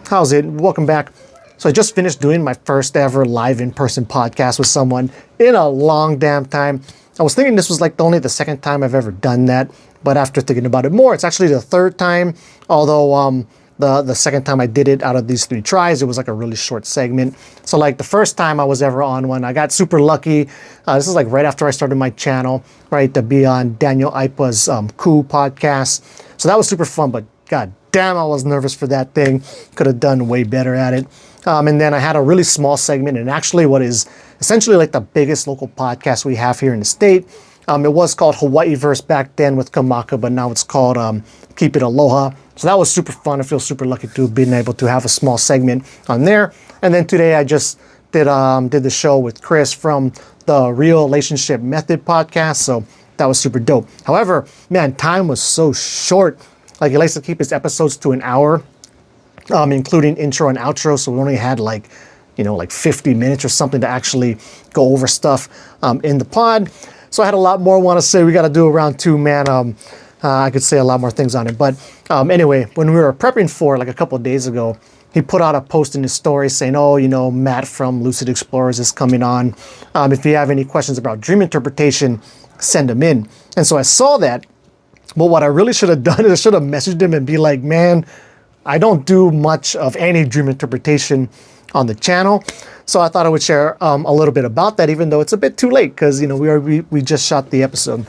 How's it? Welcome back. So I just finished doing my first ever live in-person podcast with someone in a long damn time. I was thinking this was like only the second time I've ever done that, but after thinking about it more, it's actually the third time, although the second time I did it out of these 3 tries, it was like a really short segment. So like the first time I was ever on one, I got super lucky. This is like right after I started my channel, right, to be on Daniel Ipa's Cool podcast. So that was super fun, but god damn, I was nervous for that thing. Could have done way better at it. And then I had a really small segment, and actually what is essentially like the biggest local podcast we have here in the state. It was called Hawaii Verse back then with Kamaka, but now it's called Keep It Aloha. So that was super fun. I feel super lucky to have been able to have a small segment on there. And then today I just did the show with Chris from the Real Relationship Method podcast. So that was super dope. However, man, time was so short. Like, he likes to keep his episodes to an hour, including intro and outro. So we only had like 50 minutes or something to actually go over stuff in the pod. So I had a lot more I want to say. We got to do a round 2, man. I could say a lot more things on it. But anyway, when we were prepping for like a couple of days ago, he put out a post in his story saying, oh, Matt from Lucid Explorers is coming on. If you have any questions about dream interpretation, send them in. And so I saw that. But what I really should have done is I should have messaged him and be like, man, I don't do much of any dream interpretation on the channel. So I thought I would share a little bit about that, even though it's a bit too late because, we just shot the episode.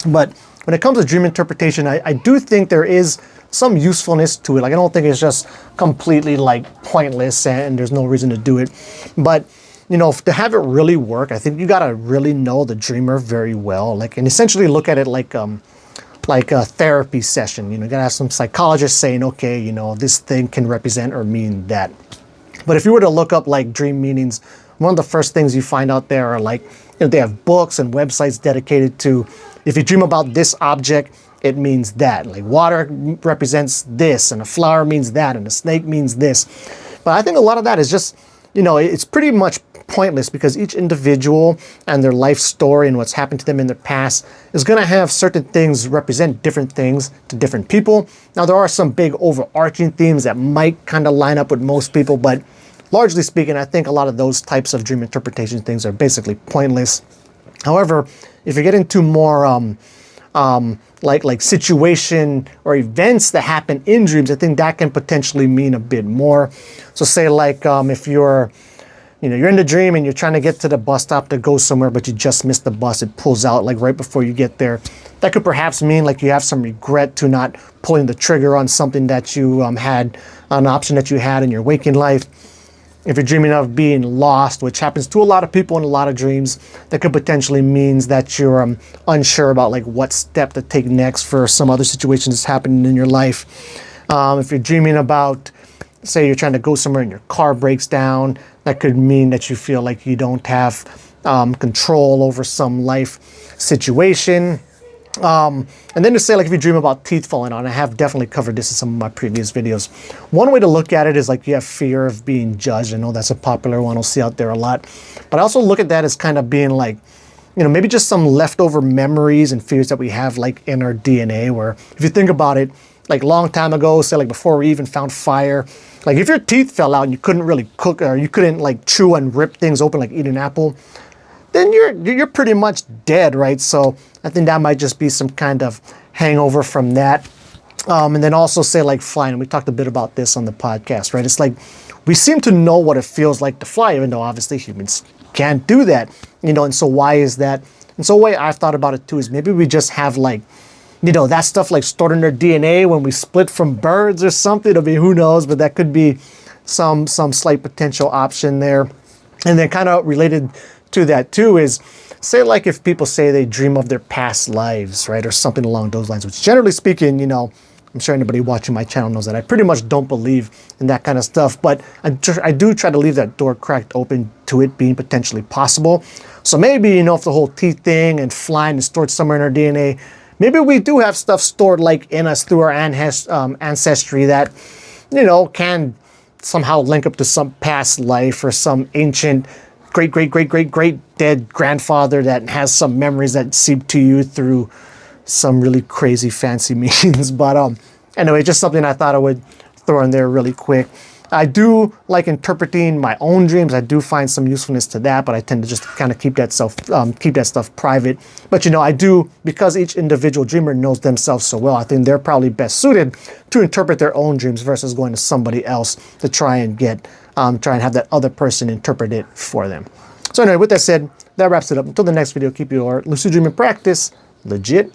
But when it comes to dream interpretation, I do think there is some usefulness to it. Like, I don't think it's just completely like pointless and there's no reason to do it. But, to have it really work, I think you got to really know the dreamer very well. And essentially look at it like a therapy session. You gotta have some psychologist saying, okay, this thing can represent or mean that. But if you were to look up like dream meanings, one of the first things you find out there are like, they have books and websites dedicated to, if you dream about this object, it means that. Like, water represents this, and a flower means that, and a snake means this. But I think a lot of that is just, it's pretty much pointless because each individual and their life story and what's happened to them in their past is going to have certain things represent different things to different people. Now, there are some big overarching themes that might kind of line up with most people, but largely speaking, I think a lot of those types of dream interpretation things are basically pointless. However, if you get into more like situation or events that happen in dreams, I think that can potentially mean a bit more. So say like if you're in the dream and you're trying to get to the bus stop to go somewhere, but you just missed the bus. It pulls out like right before you get there. That could perhaps mean like you have some regret to not pulling the trigger on something that you had, an option that you had in your waking life. If you're dreaming of being lost, which happens to a lot of people in a lot of dreams, that could potentially means that you're unsure about like what step to take next for some other situation that's happening in your life. If you're dreaming about, say you're trying to go somewhere and your car breaks down, that could mean that you feel like you don't have control over some life situation. And then to say like if you dream about teeth falling out, I have definitely covered this in some of my previous videos. One way to look at it is like you have fear of being judged. I know that's a popular one I'll see out there a lot. But I also look at that as kind of being like, maybe just some leftover memories and fears that we have like in our DNA, where if you think about it, like long time ago, say like before we even found fire, like if your teeth fell out and you couldn't really cook or you couldn't like chew and rip things open like eat an apple, then you're pretty much dead, right? So I think that might just be some kind of hangover from that. And then also say like flying, and we talked a bit about this on the podcast, right? It's like we seem to know what it feels like to fly, even though obviously humans can't do that, and so why is that? And so the way I've thought about it too is maybe we just have like, that stuff like stored in our DNA when we split from birds or something. I mean, who knows, but that could be some slight potential option there. And then kind of related to that too is, say like if people say they dream of their past lives, right, or something along those lines, which generally speaking, I'm sure anybody watching my channel knows that I pretty much don't believe in that kind of stuff, but I do try to leave that door cracked open to it being potentially possible. So maybe, if the whole teeth thing and flying is stored somewhere in our DNA, maybe we do have stuff stored like in us through our ancestry that, can somehow link up to some past life or some ancient great dead grandfather that has some memories that seep to you through some really crazy fancy means. But anyway, just something I thought I would throw in there really quick. I do like interpreting my own dreams. I do find some usefulness to that, but I tend to just kind of keep that stuff private. But I do, because each individual dreamer knows themselves so well, I think they're probably best suited to interpret their own dreams versus going to somebody else to try and have that other person interpret it for them. So anyway, with that said, that wraps it up. Until the next video, keep your lucid dreaming practice legit.